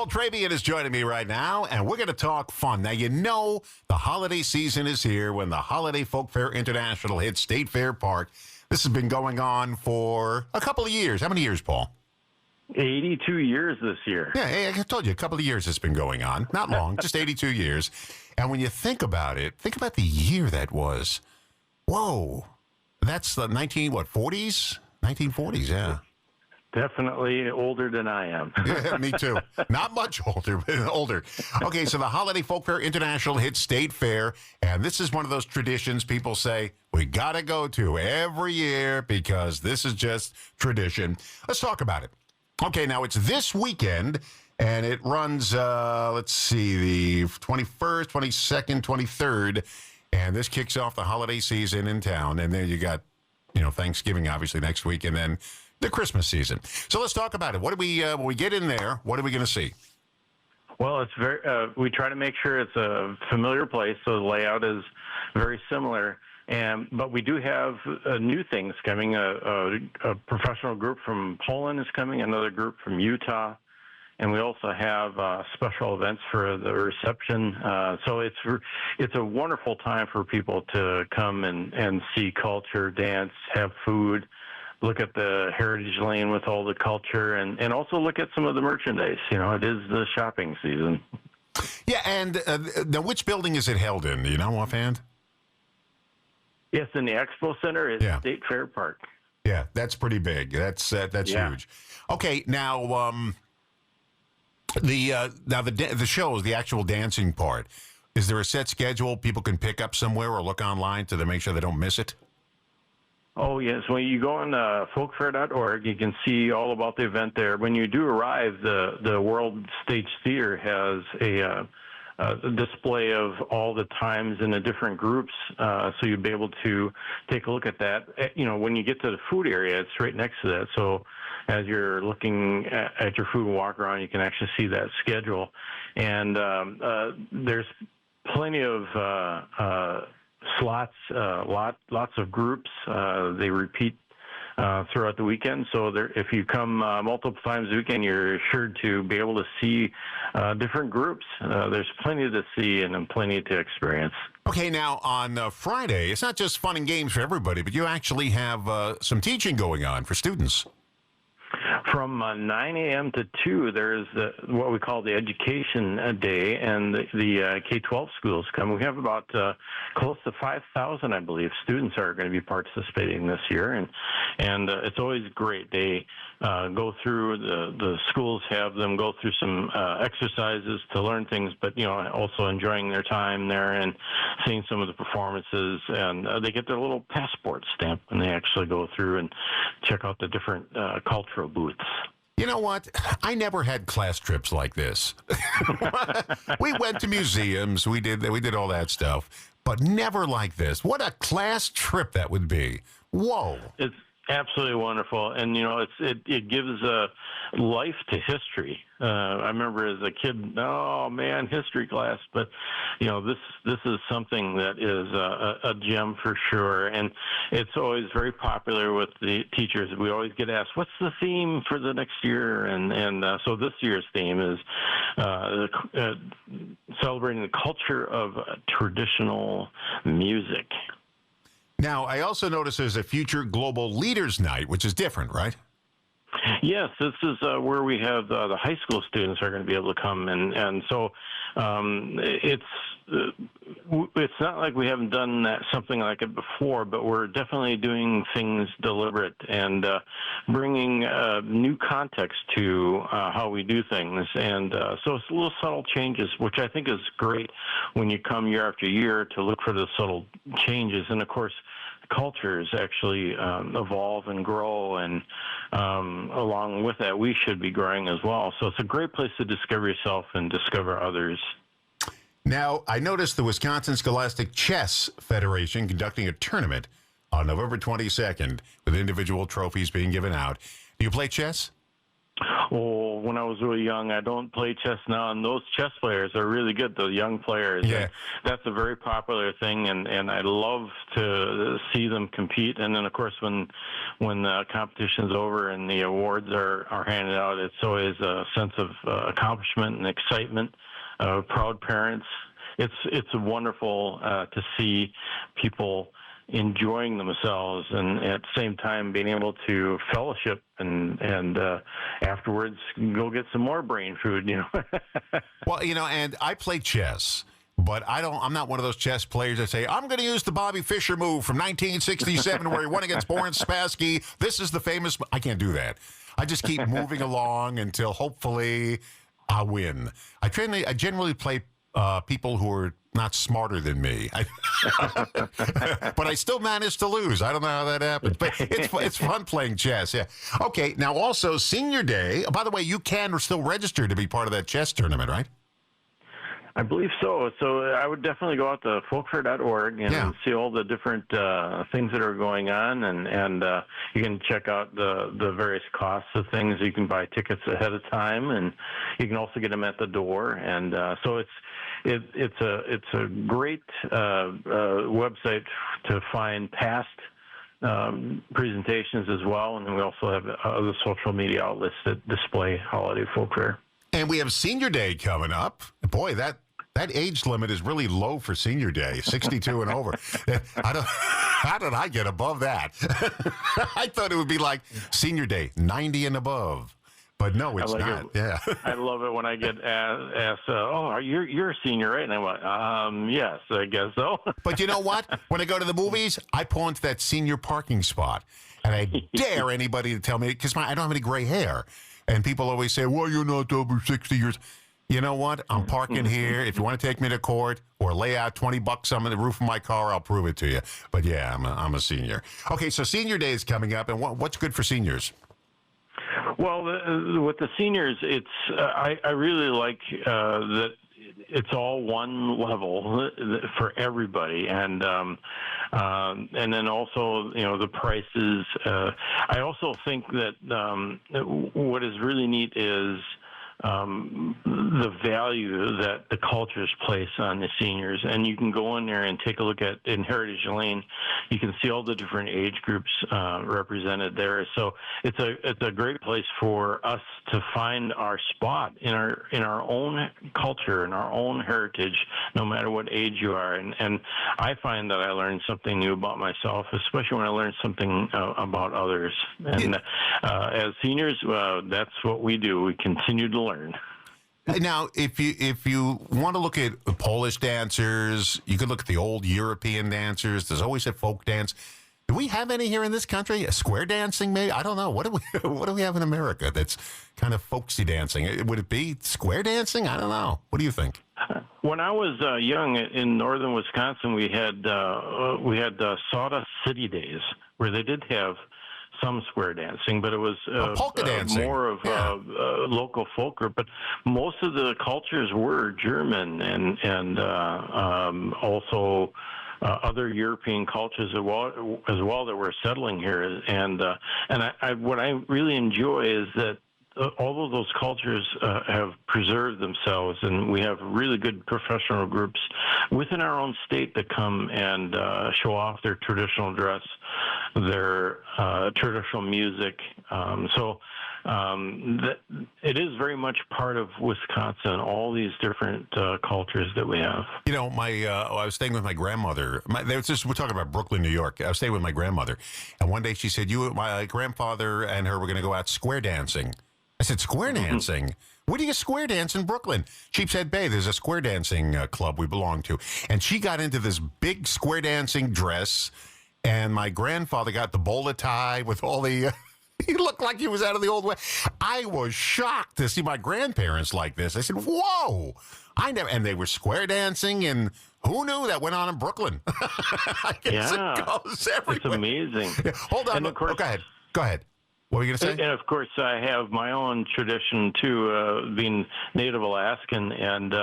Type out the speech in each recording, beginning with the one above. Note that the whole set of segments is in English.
Paul Trebian is joining me right now, and we're going to talk fun. Now, you know the holiday season is here when the Holiday Folk Fair International hits State Fair Park. This has been going on for a couple of years. How many years, Paul? 82 years this year. Yeah, I told you, a couple of years it's been going on. Not long, just 82 years. And when you think about it, think about the year that was. Whoa. That's the 40s? 1940s, yeah. Definitely older than I am. Yeah, me too. Not much older, but older. Okay, so the Holiday Folk Fair International hits State Fair, and this is one of those traditions people say we got to go to every year because this is just tradition. Let's talk about it. Okay, now it's this weekend, and it runs, let's see, the 21st, 22nd, 23rd, and this kicks off the holiday season in town, and then you got, Thanksgiving, obviously, next week, and then the Christmas season. So let's talk about it. What do we, when we get in there, what are we going to see? Well, it's very. We try to make sure it's a familiar place, so the layout is very similar. But we do have new things coming. A professional group from Poland is coming, another group from Utah, and we also have special events for the reception. So it's a wonderful time for people to come and see culture, dance, have food, look at the Heritage Lane with all the culture, and also look at some of the merchandise. It is the shopping season. Yeah, and now which building is it held in? Do you know offhand? Yes, in the Expo Center at State Fair Park. Yeah, that's pretty big. That's huge. Okay, now the shows, the actual dancing part. Is there a set schedule people can pick up somewhere or look online to make sure they don't miss it? Oh, yes. When you go on folkfair.org, you can see all about the event there. When you do arrive, the World Stage Theater has a display of all the times in the different groups, so you'll be able to take a look at that. When you get to the food area, it's right next to that. So as you're looking at your food and walk around, you can actually see that schedule. And there's plenty of slots, lots of groups. They repeat throughout the weekend. So if you come multiple times a weekend, you're assured to be able to see different groups. There's plenty to see and plenty to experience. Okay, now on Friday, it's not just fun and games for everybody, but you actually have some teaching going on for students. From 9 a.m. to 2, there's what we call the Education Day, and the K-12 schools come. We have about close to 5,000, I believe, students are going to be participating this year, and it's always great. They go through, the schools have them go through some exercises to learn things, but, also enjoying their time there and seeing some of the performances, and they get their little passport stamp when they actually go through and check out the different cultural booths. You know what? I never had class trips like this. We went to museums, we did all that stuff, but never like this. What a class trip that would be. Whoa. It's absolutely wonderful, and it gives life to history. I remember as a kid, oh man, history class, but this is something that is a gem for sure, and it's always very popular with the teachers. We always get asked, "What's the theme for the next year?" And so this year's theme is celebrating the culture of traditional music. Now, I also notice there's a Future Global Leaders Night, which is different, right? Yes, this is where we have the high school students are going to be able to come, and so it's not like we haven't done something like it before, but we're definitely doing things deliberate and bringing new context to how we do things, and so it's little subtle changes, which I think is great when you come year after year to look for the subtle changes, and of course cultures actually evolve and grow, and along with that, we should be growing as well. So it's a great place to discover yourself and discover others. Now, I noticed the Wisconsin Scholastic Chess Federation conducting a tournament on November 22nd with individual trophies being given out. Do you play chess? Oh, when I was really young, I don't play chess now, and those chess players are really good, the young players. Yeah. And that's a very popular thing, and I love to see them compete. And then, of course, when the competition's over and the awards are handed out, it's always a sense of accomplishment and excitement. Proud parents. It's wonderful to see people enjoying themselves and at the same time being able to fellowship and afterwards go get some more brain food, Well, and I play chess, but I'm not one of those chess players that say, I'm going to use the Bobby Fischer move from 1967 where he won against Boris Spassky. This is the famous. I can't do that. I just keep moving along until hopefully I win. I generally play people who are not smarter than me. But I still manage to lose. I don't know how that happens. But it's fun playing chess. Yeah. Okay. Now, also, Senior Day. By the way, you can still register to be part of that chess tournament, right? I believe so. So I would definitely go out to folkfair.org and see all the different things that are going on, and you can check out the various costs of things. You can buy tickets ahead of time, and you can also get them at the door. And so it's a great website to find past presentations as well, and then we also have other social media outlets that display holiday folk fair. And we have Senior Day coming up. Boy, that age limit is really low for Senior Day, 62 and over. How did I get above that? I thought it would be like Senior Day, 90 and above. But no, it's not. Yeah. I love it when I get asked, you're a senior, right? And I went, yes, I guess so. But you know what? When I go to the movies, I pull into that senior parking spot. And I dare anybody to tell me, because I don't have any gray hair. And people always say, well, you're not over 60 years. You know what? I'm parking here. If you want to take me to court or lay out $20 on the roof of my car, I'll prove it to you. But yeah, I'm a senior. Okay, so Senior Day is coming up, and what's good for seniors? Well, with the seniors, I really like that it's all one level for everybody, and then also the prices. I also think that what is really neat is the value that the cultures place on the seniors. And you can go in there and take a look in Heritage Lane. You can see all the different age groups represented there. So it's a great place for us to find our spot in our own culture, in our own heritage, no matter what age you are. And I find that I learn something new about myself, especially when I learn something about others. And as seniors, that's what we do. We continue to learn. Now, if you want to look at Polish dancers, you can look at the old European dancers. There's always a folk dance. Do we have any here in this country? Square dancing, maybe? I don't know. What do we have in America that's kind of folksy dancing? Would it be square dancing? I don't know. What do you think? When I was young in northern Wisconsin, we had Sawdust City Days where they did have some square dancing, but it was polka dancing. More of local folk group. But most of the cultures were German and also other European cultures as well that were settling here. And what I really enjoy is that all of those cultures have preserved themselves, and we have really good professional groups within our own state that come and show off their traditional dress, their traditional music. It is very much part of Wisconsin, all these different cultures that we have. I was staying with my grandmother. We're talking about Brooklyn, New York. I was staying with my grandmother, and one day she said, my grandfather and her were going to go out square dancing. I said, square dancing? Where do you square dance in Brooklyn? Sheepshead Bay, there's a square dancing club we belong to. And she got into this big square dancing dress, and my grandfather got the bowler tie with all the... he looked like he was out of the old way. I was shocked to see my grandparents like this. I said, whoa! And they were square dancing, and who knew that went on in Brooklyn? I guess it goes everywhere. It's amazing. Yeah, hold on. And of course, Go ahead. What were you going to say? And of course, I have my own tradition too, being Native Alaskan, and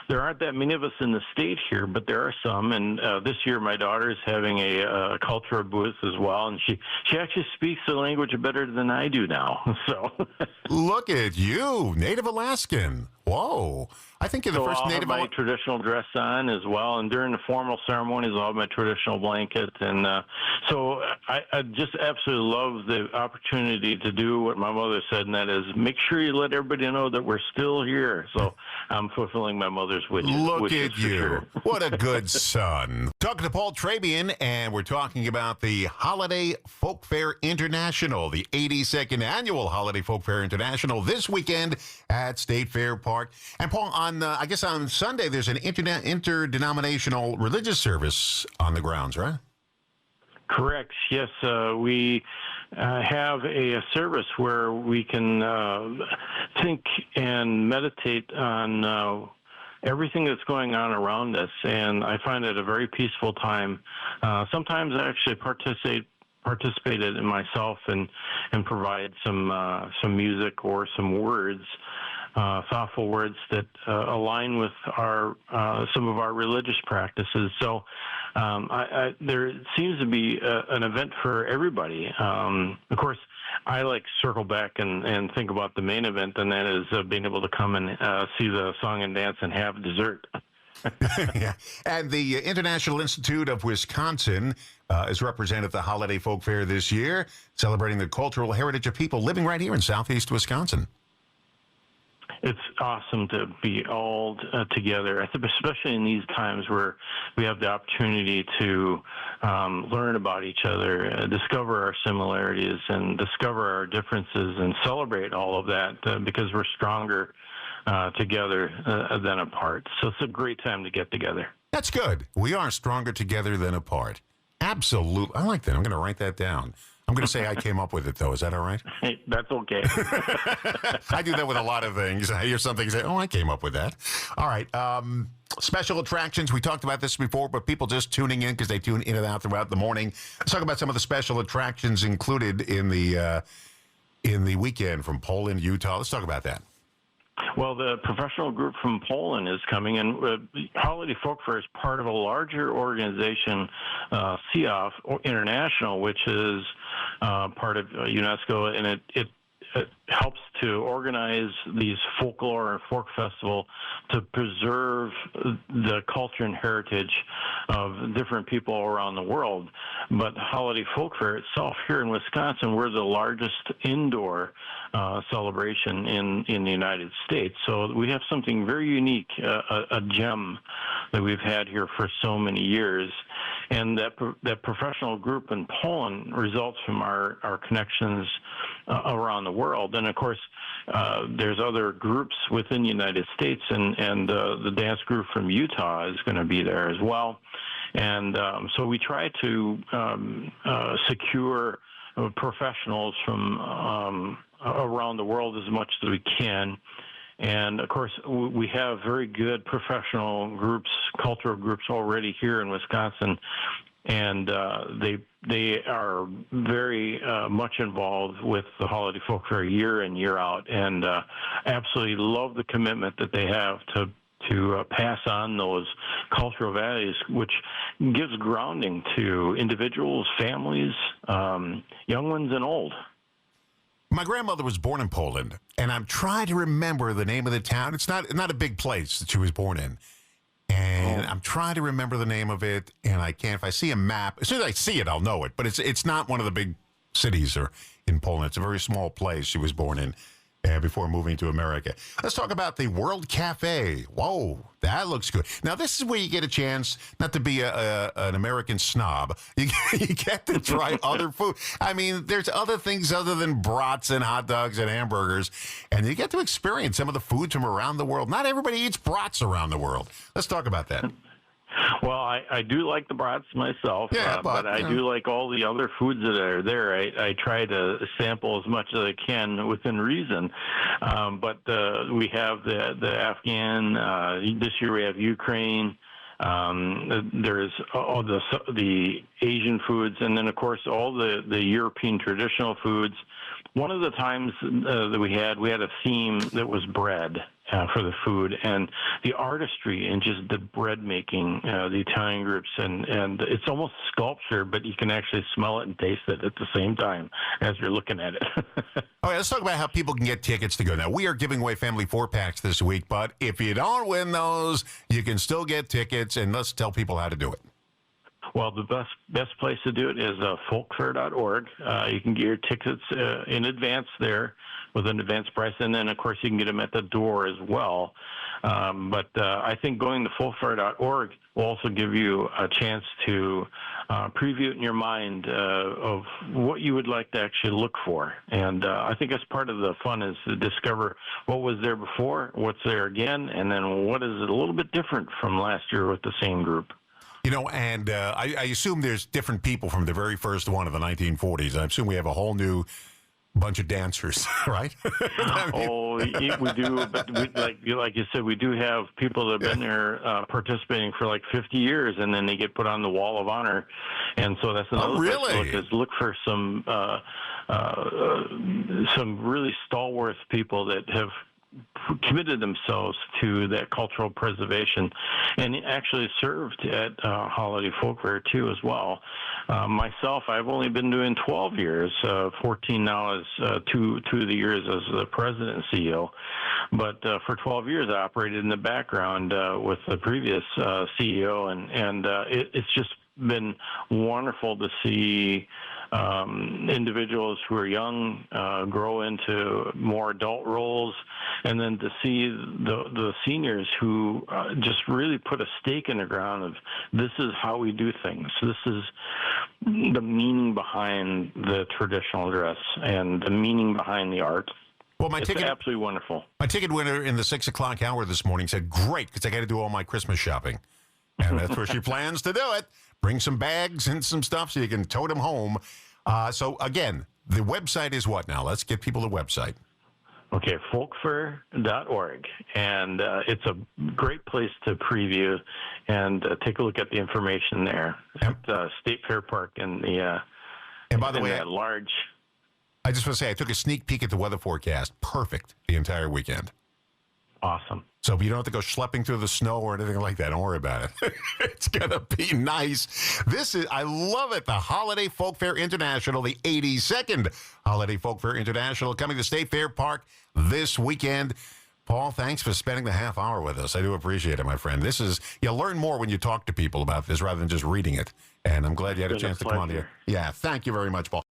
there aren't that many of us in the state here, but there are some. And this year, my daughter is having a cultural booth as well, and she actually speaks the language better than I do now. So Look at you, Native Alaskan. Whoa. I think you're the first I'll Native have my traditional dress on as well, and during the formal ceremonies, I'll have my traditional blanket. And so I just absolutely love the opportunity to do what my mother said, and that is make sure you let everybody know that we're still here. So I'm fulfilling my mother's wishes. Look at you. Sure. What a good son. Talking to Paul Trebian, and we're talking about the Holiday Folk Fair International, the 82nd Annual Holiday Folk Fair International, this weekend at State Fair Park. And Paul, I guess on Sunday, there's an interdenominational religious service on the grounds, right? Correct. Yes, we have a service where we can think and meditate on everything that's going on around us, and I find it a very peaceful time. Sometimes I actually participated in myself and provide some music or some words. Thoughtful words that align with our some of our religious practices. So there seems to be an event for everybody. Of course, I like to circle back and think about the main event, and that is being able to come and see the song and dance and have dessert. Yeah. And the International Institute of Wisconsin is represented at the Holiday Folk Fair this year, celebrating the cultural heritage of people living right here in southeast Wisconsin. It's awesome to be all together, especially in these times where we have the opportunity to learn about each other, discover our similarities, and discover our differences, and celebrate all of that because we're stronger together than apart. So it's a great time to get together. That's good. We are stronger together than apart. Absolutely. I like that. I'm going to write that down. I'm going to say I came up with it, though. Is that all right? Hey, that's okay. I do that with a lot of things. I hear something and say, oh, I came up with that. All right. Special attractions. We talked about this before, but people just tuning in because they tune in and out throughout the morning. Let's talk about some of the special attractions included in the weekend from Poland, Utah. Let's talk about that. Well, the professional group from Poland is coming, and Holiday Folk Fair is part of a larger organization, CIOF International, which is part of UNESCO, and it helps to organize these folklore and folk festival to preserve the culture and heritage of different people around the world. But Holiday Folk Fair itself here in Wisconsin, we're the largest indoor celebration in the United States. So we have something very unique, a gem that we've had here for so many years. And that professional group in Poland results from our connections around the world. And of course, there's other groups within the United States, and the dance group from Utah is going to be there as well. And so we try to secure professionals from around the world as much as we can. And of course, we have very good professional groups, cultural groups already here in Wisconsin, and they are very much involved with the Holiday Folk Fair year in, year out, and absolutely love the commitment that they have to pass on those cultural values, which gives grounding to individuals, families, young ones and old. My grandmother was born in Poland, and I'm trying to remember the name of the town. It's not a big place that she was born in. And I'm trying to remember the name of it, and I can't. If I see a map, as soon as I see it, I'll know it. But it's not one of the big cities or in Poland. It's a very small place she was born in before moving to America. Let's talk about the World Cafe. Whoa, that looks good. Now, this is where you get a chance not to be an American snob. You get to try other food. I mean, there's other things other than brats and hot dogs and hamburgers, and you get to experience some of the foods from around the world. Not everybody eats brats around the world. Let's talk about that. Well, I do like the brats myself, yeah, but I do like all the other foods that are there. I try to sample as much as I can within reason. But we have the Afghan, this year we have Ukraine. There's all the Asian foods, and then, of course, all the European traditional foods. One of the times that we had a theme that was bread, for the food, and the artistry and just the bread making, the Italian groups, and it's almost sculpture, but you can actually smell it and taste it at the same time as you're looking at it. All right, let's talk about how people can get tickets to go. Now, we are giving away family 4-packs this week, but if you don't win those, you can still get tickets, and let's tell people how to do it. Well, the best place to do it is folkfair.org. You can get your tickets in advance there with an advance price, and then, of course, you can get them at the door as well. But I think going to folkfair.org will also give you a chance to preview it in your mind of what you would like to actually look for. And I think that's part of the fun, is to discover what was there before, what's there again, and then what is a little bit different from last year with the same group. You know, and I assume there's different people from the very first one of the 1940s. I assume we have a whole new bunch of dancers, right? Oh, we do. But like you said, we do have people that have been there participating for like 50 years, and then they get put on the Wall of Honor. And so that's another place to look for some really stalwart people that have committed themselves to that cultural preservation, and actually served at Holiday Folk Fair too as well. Myself, I've only been doing 12 years, 14 now as two of the years as the president and CEO. But for 12 years, I operated in the background with the previous CEO, and it's just been wonderful to see individuals who are young grow into more adult roles, and then to see the seniors who just really put a stake in the ground of, this is how we do things. This is the meaning behind the traditional dress and the meaning behind the art. Well, it's absolutely wonderful. My ticket winner in the 6 o'clock hour this morning said, great, because I got to do all my Christmas shopping. And that's where she plans to do it. Bring some bags and some stuff so you can tote them home. So, again, the website is what now? Let's get people the website. Okay, folkfair.org. And it's a great place to preview and take a look at the information there. At State Fair Park and by the way, that large... I just want to say, I took a sneak peek at the weather forecast. Perfect the entire weekend. Awesome. So you don't have to go schlepping through the snow or anything like that. Don't worry about it. It's going to be nice. I love it. The Holiday Folk Fair International, the 82nd Holiday Folk Fair International, coming to State Fair Park this weekend. Paul, thanks for spending the half hour with us. I do appreciate it, my friend. You'll learn more when you talk to people about this rather than just reading it. And I'm glad you had a chance to come on here. Yeah, thank you very much, Paul.